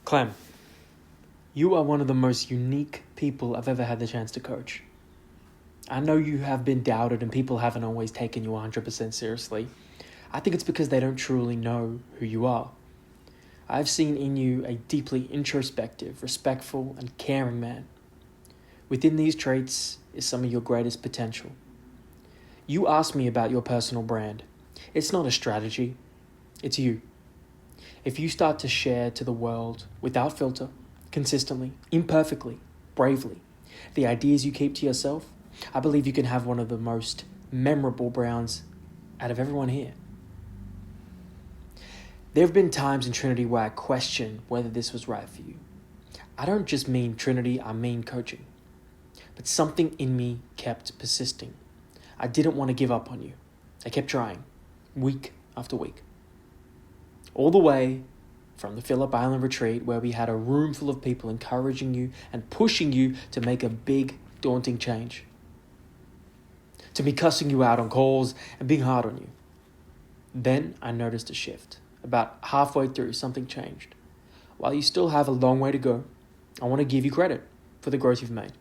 Clem, you are one of the most unique people I've ever had the chance to coach. I know you have been doubted and people haven't always taken you 100% seriously. I think it's because they don't truly know who you are. I've seen in you a deeply introspective, respectful, and caring man. Within these traits is some of your greatest potential. You asked me about your personal brand. It's not a strategy, it's you. If you start to share to the world without filter, consistently, imperfectly, bravely, the ideas you keep to yourself, I believe you can have one of the most memorable Browns out of everyone here. There have been times in Trinity where I question whether this was right for you. I don't just mean Trinity, I mean coaching. But something in me kept persisting. I didn't want to give up on you. I kept trying, week after week. All the way from the Phillip Island retreat where we had a room full of people encouraging you and pushing you to make a big, daunting change. To me cussing you out on calls and being hard on you. Then I noticed a shift. About halfway through, something changed. While you still have a long way to go, I want to give you credit for the growth you've made.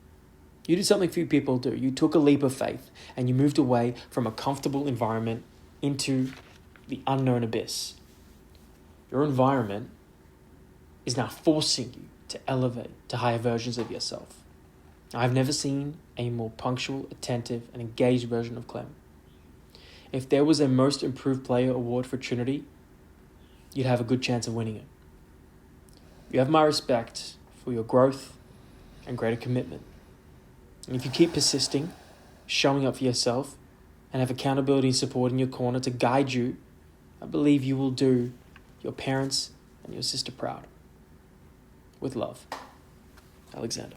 You did something few people do. You took a leap of faith and you moved away from a comfortable environment into the unknown abyss. Your environment is now forcing you to elevate to higher versions of yourself. I've never seen a more punctual, attentive, and engaged version of Clem. If there was a Most Improved Player award for Trinity, you'd have a good chance of winning it. You have my respect for your growth and greater commitment. And if you keep persisting, showing up for yourself, and have accountability and support in your corner to guide you, I believe you will do your parents and your sister proud. With love, Alexander.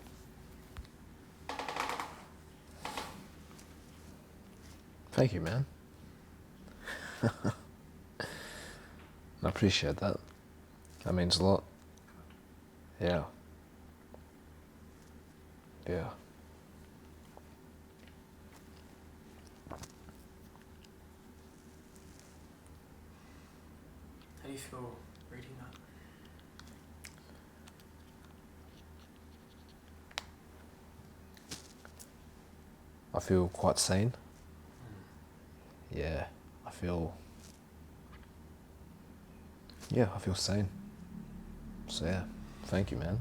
Thank you, man. I appreciate that. That means a lot. Yeah. Yeah. How do you feel reading that? I feel quite sane. Yeah, I feel sane. So yeah, thank you, man.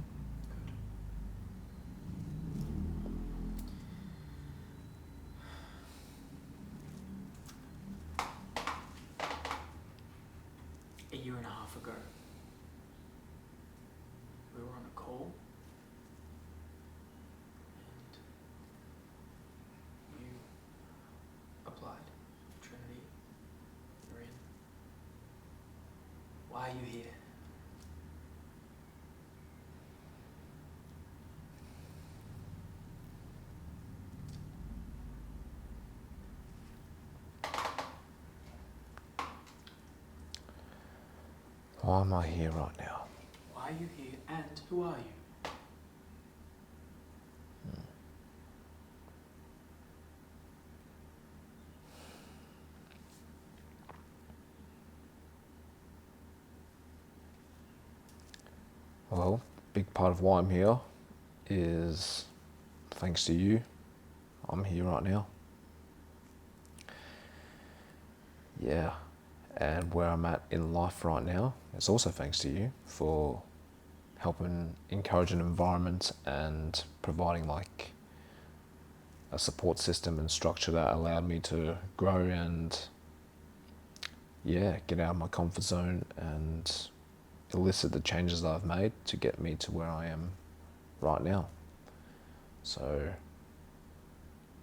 A year and a half ago, we were on a call and you applied. Trinity, you're in. Why are you here? Why am I here right now? Why are you here and who are you? Well, big part of why I'm here is thanks to you. I'm here right now. Yeah, and where I'm at in life right now is also thanks to you for helping encourage an environment and providing like a support system and structure that allowed me to grow and get out of my comfort zone and elicit the changes that I've made to get me to where I am right now. So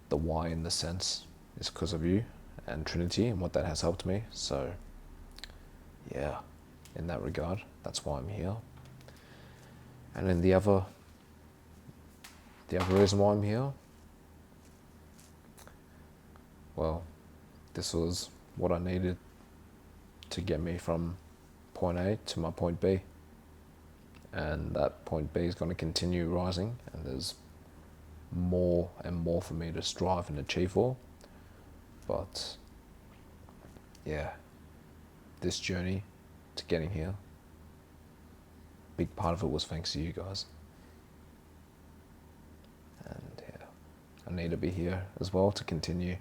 the why in the sense is because of you and Trinity and what that has helped me. So yeah, in that regard, that's why I'm here. And then the other reason why I'm here, well, this was what I needed to get me from point A to my point B. And that point B is going to continue rising, and there's more and more for me to strive and achieve for. But yeah, this journey to getting here big part of it was thanks to you guys. And yeah, I need to be here as well to continue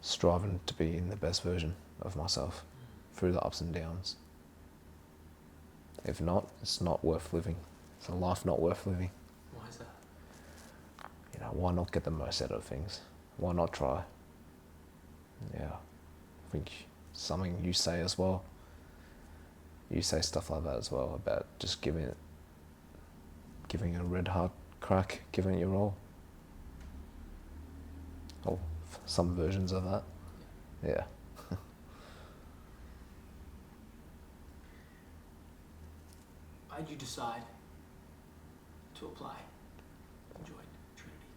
striving to be in the best version of myself through the ups and downs. If not, it's not worth living. It's a life not worth living. Why is that? Why not get the most out of things? Why not try? Yeah, I think something you say as well. You say stuff like that as well about just giving a red hot crack, giving it your all. Or some versions of that. Yeah. Why did you decide to apply and join Trinity?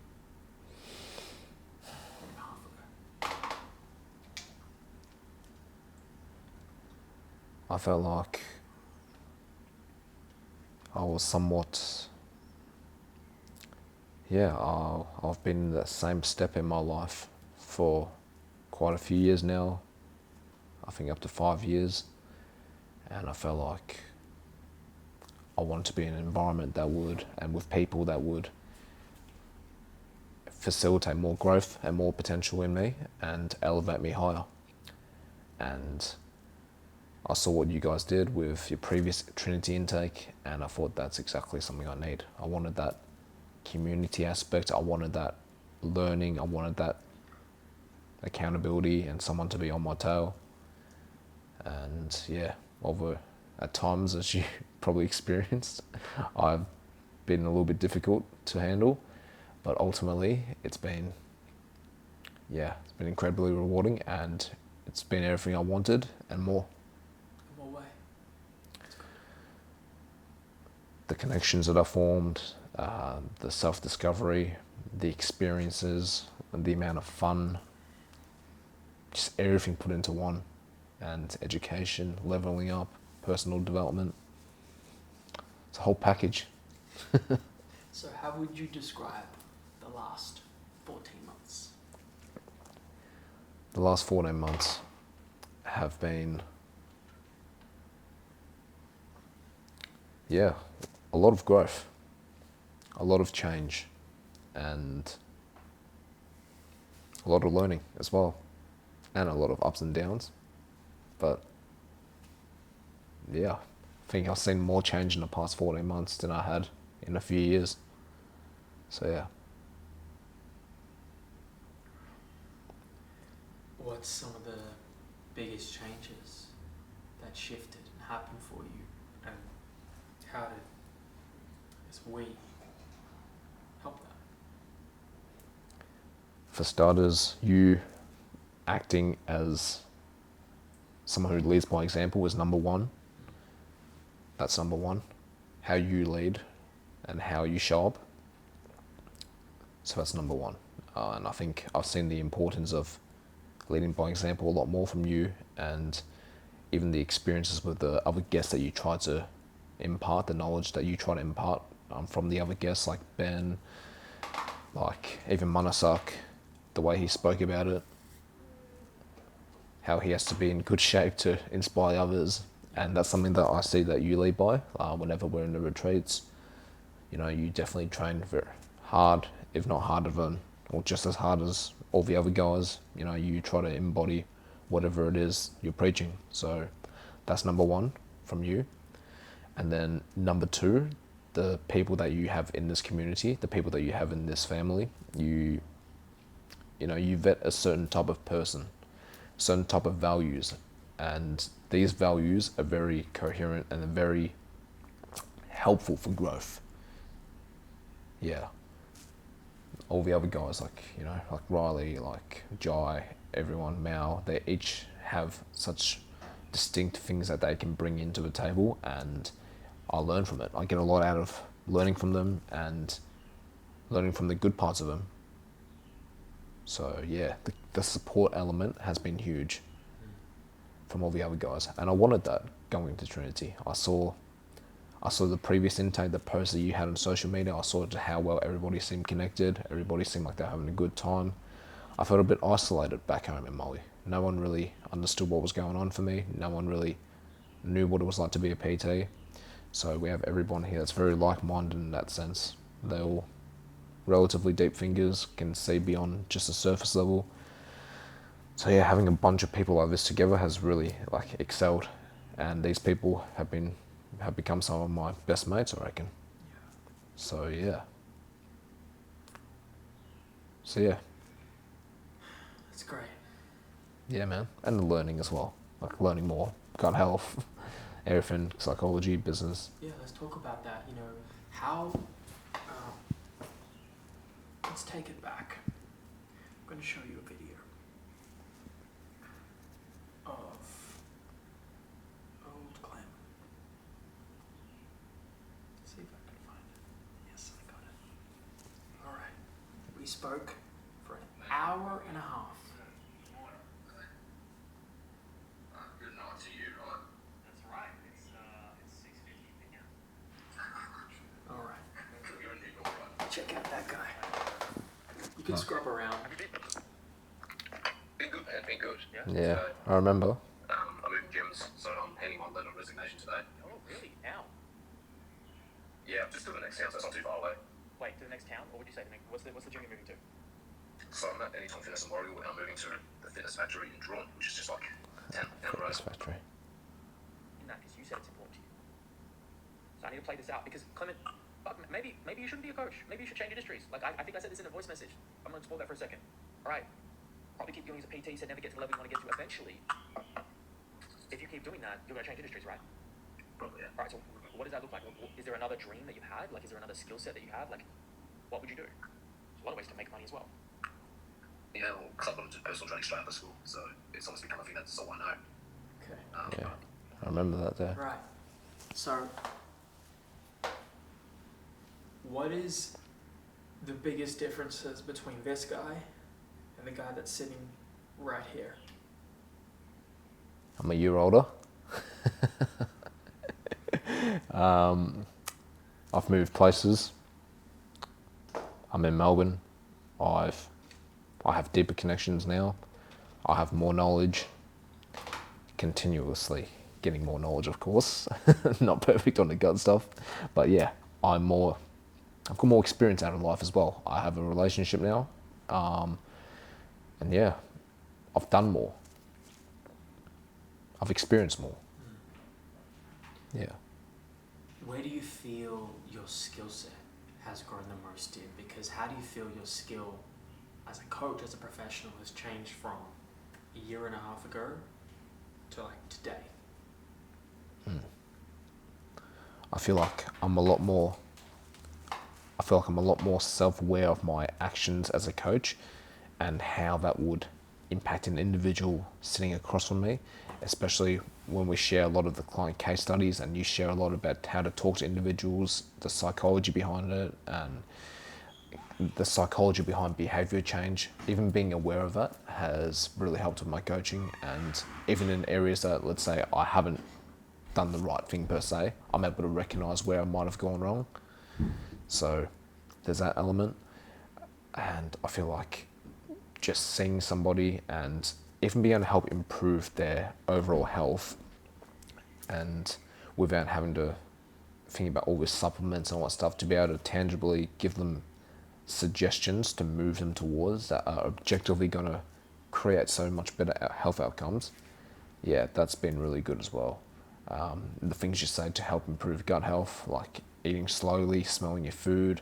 A year and a half ago. I felt like I was somewhat, I've been in that same step in my life for quite a few years now, I think up to 5 years, and I felt like I wanted to be in an environment that would, and with people that would facilitate more growth and more potential in me and elevate me higher. And I saw what you guys did with your previous Trinity intake, and I thought that's exactly something I need. I wanted that community aspect, I wanted that learning, I wanted that accountability and someone to be on my tail. And yeah, at times, as you probably experienced, I've been a little bit difficult to handle, but ultimately it's been incredibly rewarding, and it's been everything I wanted and more. In what way? The connections that I formed, the self-discovery, the experiences, the amount of fun, just everything put into one, and education, leveling up, personal development. It's a whole package. So how would you describe the last 14 months? The last 14 months have been, a lot of growth, a lot of change, and a lot of learning as well, and a lot of ups and downs. But yeah, I think I've seen more change in the past 14 months than I had in a few years. So yeah. What's some of the biggest changes that shifted and happened for you, and how did we help that? For starters, you acting as someone who leads by example is number one. That's number one. How you lead and how you show up. So that's number one. And I think I've seen the importance of leading by example a lot more from you, and even the experiences with the other guests that you try to impart, the knowledge that you try to impart from the other guests, like Ben, like even Manasak, the way he spoke about it, how he has to be in good shape to inspire others. And that's something that I see that you lead by whenever we're in the retreats. You definitely train very hard, if not harder than, or just as hard as all the other guys. You try to embody whatever it is you're preaching. So that's number one from you. And then number two, the people that you have in this community, the people that you have in this family, you vet a certain type of person, certain type of values, and these values are very coherent and are very helpful for growth. Yeah. All the other guys, like Riley, like Jai, everyone, Mao, they each have such distinct things that they can bring into the table, and I learn from it. I get a lot out of learning from them and learning from the good parts of them. So yeah, the support element has been huge from all the other guys, and I wanted that going to Trinity. I saw the previous intake, the posts that you had on social media. I saw how well everybody seemed connected. Everybody seemed like they're having a good time. I felt a bit isolated back home in Mali. No one really understood what was going on for me. No one really knew what it was like to be a PT. So we have everyone here that's very like-minded in that sense. They're all relatively deep thinkers, can see beyond just the surface level. So yeah, having a bunch of people like this together has really like excelled, and these people have become some of my best mates, I reckon. So yeah. So yeah. That's great. Yeah, man. And the learning as well. Like learning more. Gut health, everything, psychology, business. Yeah, let's talk about that. You know, how. Let's take it back. I'm going to show you a video of old Clem. See if I can find it. Yes, I got it. Alright. We spoke for an hour and a half. Good night to you, right? That's right. It's 6:50 p.m. Alright. You're in New York, right? Check out that guy. You can scrub around. Been good, man. Been good. Yeah, I remember. I moved gyms, so I'm handing my letter of resignation today. Oh, really? Now? Yeah, just to the next town, so it's not too far away. Wait, to the next town? What would you say? What's the gym you're moving to? So I'm at Anytime Fitness in Warrigal, and I'm moving to the Fitness Factory in Drawn, which is just like 10 down the road. Fitness factory. In that, because you said it's important to you. So I need to play this out because Clement, fuck, maybe you shouldn't be a coach. Maybe you should change industries. Like I think I said this in a voice message. I'm gonna explore that for a second. All right. Probably keep doing as a PT. You said never get to the level you want to get to. Eventually, if you keep doing that, you're gonna change industries, right? Probably, yeah. All right. So what does that look like? Is there another dream that you've had? Like, is there another skill set that you have? Like, what would you do? There's a lot of ways to make money as well. Yeah, well, because I've got to do personal training straight after school, so it's almost become a thing that's all I know. Okay. Yeah, I remember that there. Right. So, what is the biggest differences between this guy and the guy that's sitting right here? I'm a year older. I've moved places. I'm in Melbourne. I have deeper connections now. I have more knowledge. Continuously getting more knowledge, of course. Not perfect on the gut stuff, but yeah, I've got more experience out of life as well. I have a relationship now, and yeah, I've done more. I've experienced more. Yeah. Where do you feel your skill set has grown the most in? Because how do you feel your skill as a coach, as a professional, has changed from a year and a half ago to like today? I feel like I'm a lot more self-aware of my actions as a coach and how that would impact an individual sitting across from me, especially when we share a lot of the client case studies and you share a lot about how to talk to individuals, the psychology behind it, and the psychology behind behavior change. Even being aware of that has really helped with my coaching, and even in areas that, let's say, I haven't done the right thing per se, I'm able to recognize where I might have gone wrong. So there's that element, and I feel like just seeing somebody and even being able to help improve their overall health, and without having to think about all these supplements and all that stuff, to be able to tangibly give them suggestions to move them towards that are objectively going to create so much better health outcomes. Yeah, that's been really good as well. The things you say to help improve gut health, like eating slowly, smelling your food,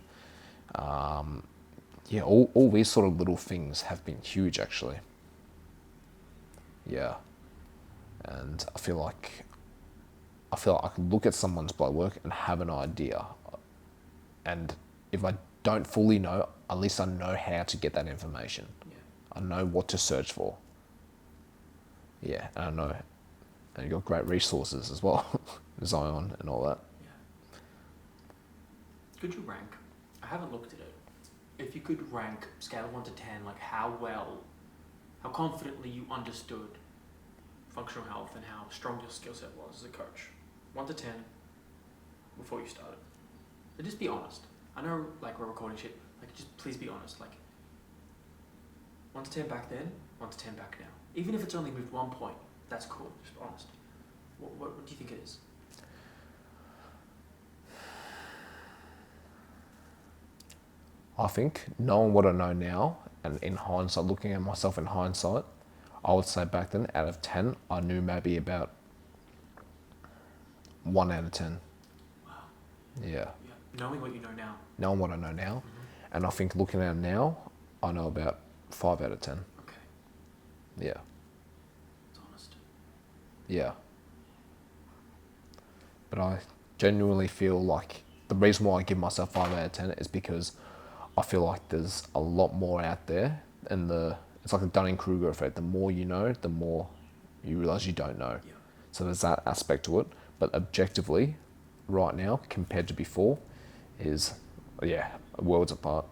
yeah, all these sort of little things have been huge actually. Yeah, and I feel like I can look at someone's blood work and have an idea, and if I don't fully know, at least I know how to get that information. Yeah. I know what to search for. Yeah, and I know, and you've got great resources as well, Zion and all that. Yeah. Could you rank? I haven't looked at it. If you could rank scale of 1 to 10, like how confidently you understood functional health and how strong your skill set was as a coach. 1 to 10 before you started. But just be honest. I know like we're recording shit, like just please be honest. Like 1 to 10 back then, 1 to 10 back now. Even if it's only moved 1 point, that's cool, just be honest. What do you think it is? I think knowing what I know now, and in hindsight, looking at myself in hindsight, I would say back then, out of 10, I knew maybe about 1 out of 10. Wow. Yeah. Yeah. Knowing what you know now. Knowing what I know now. And I think looking at it now, I know about 5 out of 10. Okay. Yeah. It's honest. Yeah. But I genuinely feel like the reason why I give myself 5 out of 10 is because I feel like there's a lot more out there, and it's like the Dunning-Kruger effect. The more you know, the more you realize you don't know. Yeah. So there's that aspect to it. But objectively, right now, compared to before, is, yeah, worlds apart.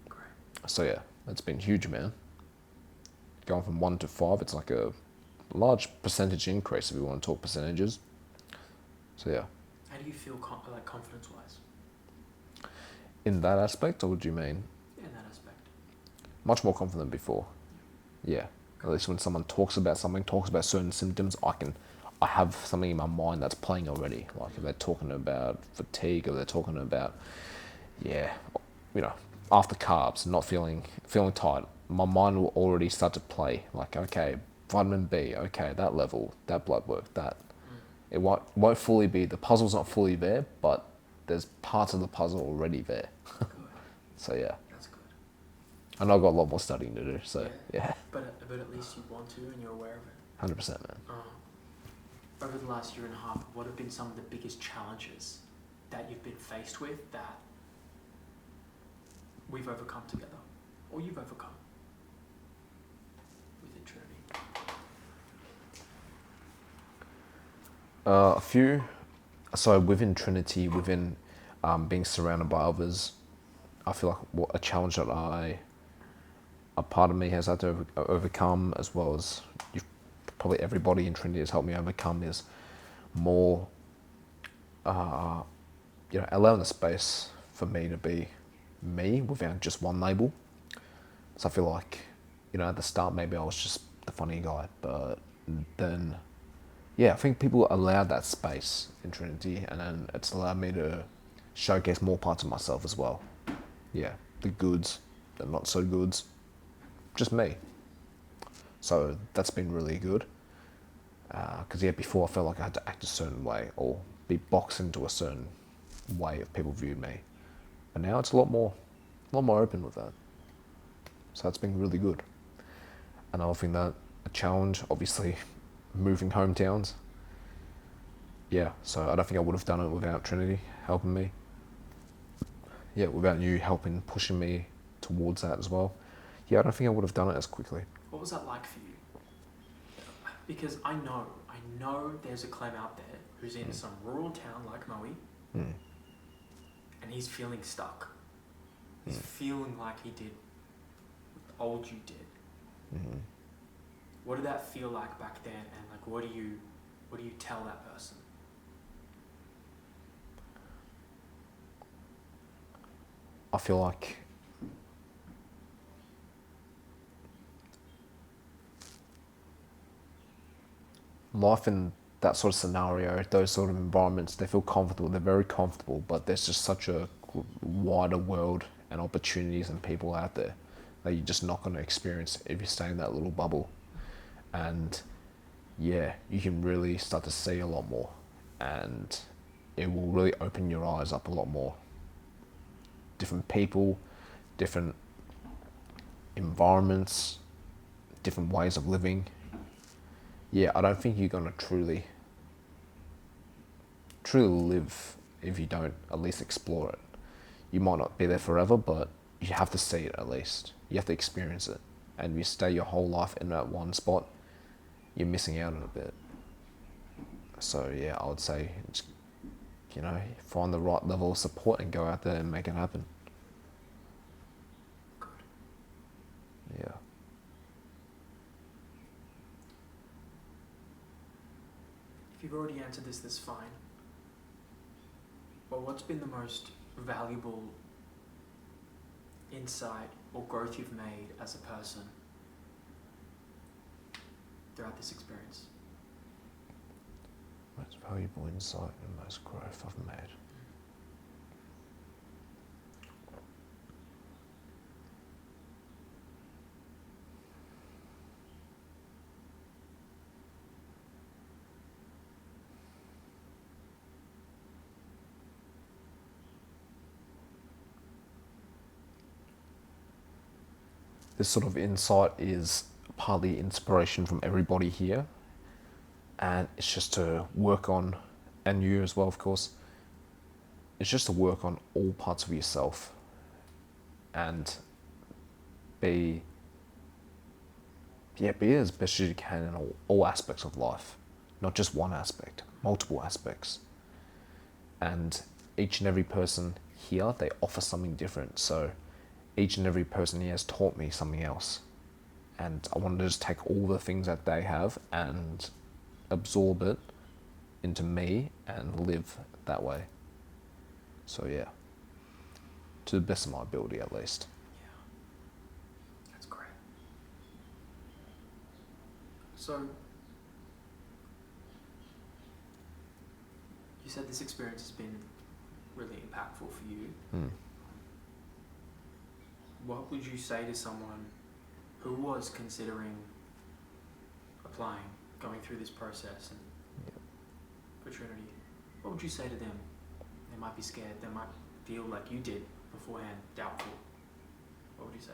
Great. So yeah, that's been huge, man. Going from 1 to 5, it's like a large percentage increase if we want to talk percentages. So yeah. How do you feel like confidence-wise? In that aspect, or what do you mean? Yeah, in that aspect. Much more confident than before. Yeah. At least when someone talks about something, talks about certain symptoms, I have something in my mind that's playing already. Like if they're talking about fatigue, or they're talking about, yeah, you know, after carbs, not feeling tired, my mind will already start to play. Like, okay, vitamin B, okay, that level, that blood work, that. It won't fully be, the puzzle's not fully there, but there's parts of the puzzle already there. Good. So yeah. That's good. I know I've got a lot more studying to do, so yeah. But at least you want to, and you're aware of it. 100%, man. Over the last year and a half, what have been some of the biggest challenges that you've been faced with that we've overcome together, or you've overcome within Trinity? A few. So within Trinity, within being surrounded by others, I feel like a challenge that a part of me has had to overcome, as well as probably everybody in Trinity has helped me overcome, is more, allowing the space for me to be me without just one label. So I feel like, at the start maybe I was just the funny guy, but then, yeah, I think people allowed that space in Trinity, and then it's allowed me to showcase more parts of myself as well. Yeah, the goods, the not so goods, just me. So that's been really good. Because before I felt like I had to act a certain way or be boxed into a certain way if people viewed me. But now it's a lot more open with that. So that's been really good. Another thing that a challenge, obviously, moving hometowns. Yeah, so I don't think I would have done it without Trinity helping me. Yeah, without you helping, pushing me towards that as well. Yeah, I don't think I would have done it as quickly. What was that like for you? Because I know there's a Clem out there who's in some rural town like Maui, and he's feeling stuck. He's feeling like he did what the old you did. What did that feel like back then, and like what do you tell that person? I feel like life in that sort of scenario, those sort of environments, they feel comfortable. They're very comfortable, but there's just such a wider world and opportunities and people out there that you're just not going to experience if you stay in that little bubble. And yeah, you can really start to see a lot more, and it will really open your eyes up a lot more. Different people, different environments, different ways of living. Yeah, I don't think you're going to truly live if you don't at least explore it. You might not be there forever, but you have to see it at least. You have to experience it. And if you stay your whole life in that one spot, you're missing out on a bit. So yeah, I would say, find the right level of support and go out there and make it happen. Good. Yeah. If you've already answered this, that's fine. But what's been the most valuable insight or growth you've made as a person throughout this experience? Most valuable insight and most growth I've made. this sort of insight is partly inspiration from everybody here, and it's just to work on, and you as well, of course, it's just to work on all parts of yourself and be as best as you can in all aspects of life, not just one aspect, multiple aspects. And each and every person here, they offer something different. So each and every person here has taught me something else. And I want to just take all the things that they have and absorb it into me and live that way. So yeah, to the best of my ability at least. Yeah. That's great. So, you said this experience has been really impactful for you. What would you say to someone who was considering applying, going through this process and for Trinity? What would you say to them? They might be scared, they might feel like you did beforehand, doubtful. What would you say?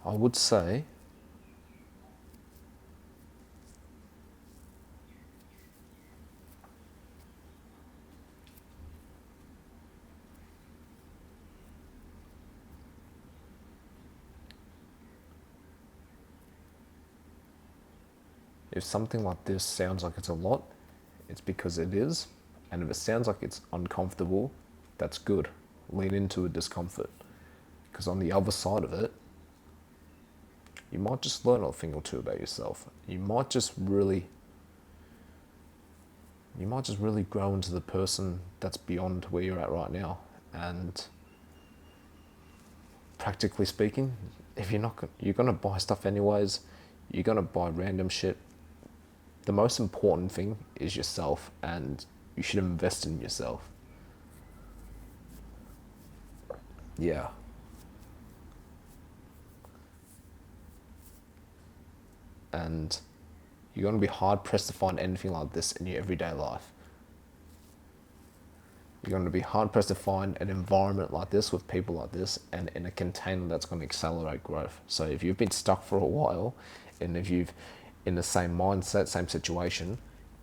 I would say if something like this sounds like it's a lot, it's because it is. And if it sounds like it's uncomfortable, that's good. Lean into a discomfort. Because on the other side of it, you might just learn a thing or two about yourself. You might just really grow into the person that's beyond where you're at right now. And practically speaking, if you're gonna buy stuff anyways, you're gonna buy random shit. The most important thing is yourself, and you should invest in yourself. Yeah. And you're going to be hard pressed to find anything like this in your everyday life. You're going to be hard pressed to find an environment like this with people like this and in a container that's going to accelerate growth. So if you've been stuck for a while, and if you've in the same mindset, same situation,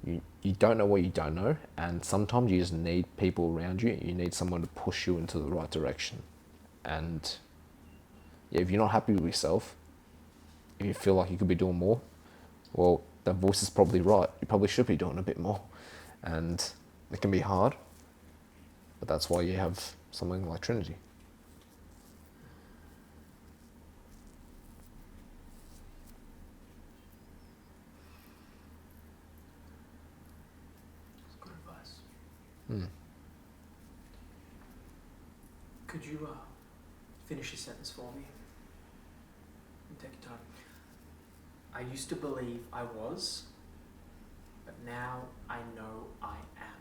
you don't know what you don't know, and sometimes you just need people around you. You need someone to push you into the right direction. And yeah, if you're not happy with yourself, if you feel like you could be doing more, well, that voice is probably right. You probably should be doing a bit more. And it can be hard, but that's why you have something like Trinity. That's good advice. Could you finish your sentence for me? And take your time. I used to believe I was, but now I know I am.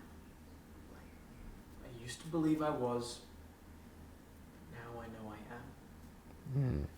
I used to believe I was, but now I know I am.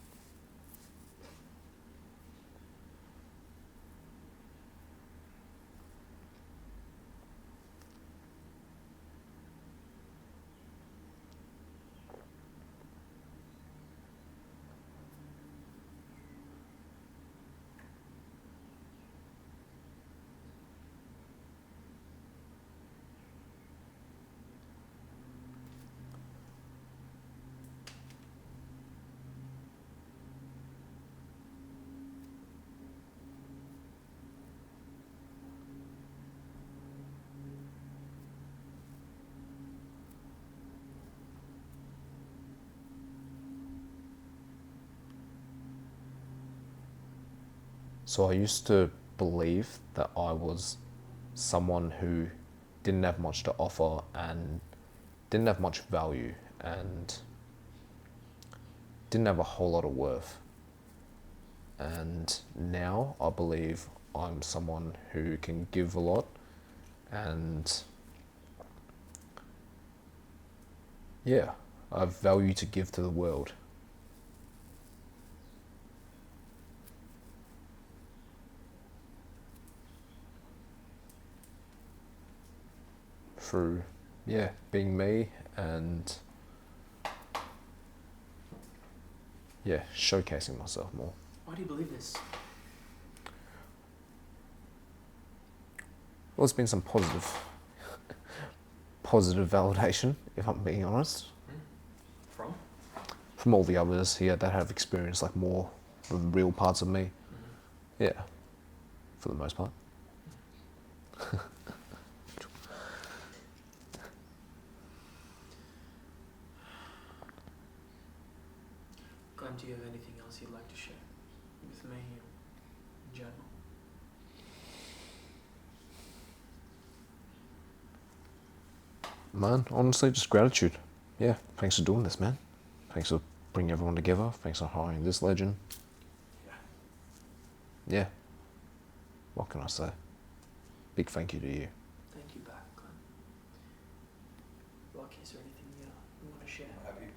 So I used to believe that I was someone who didn't have much to offer and didn't have much value and didn't have a whole lot of worth. And now I believe I'm someone who can give a lot and yeah, I have value to give to the world. Through, yeah, being me and yeah, showcasing myself more. Why do you believe this? Well, there's been some positive validation, if I'm being honest, From? from all the others here that have experienced like more of the real parts of me. Yeah, for the most part. Clem, do you have anything else you'd like to share with me in general? Man, honestly, just gratitude. Yeah, thanks for doing this, man. Thanks for bringing everyone together. Thanks for hiring this legend. Yeah. What can I say? Big thank you to you. Thank you back, Clem. Rocky, is there anything you want to share? Have you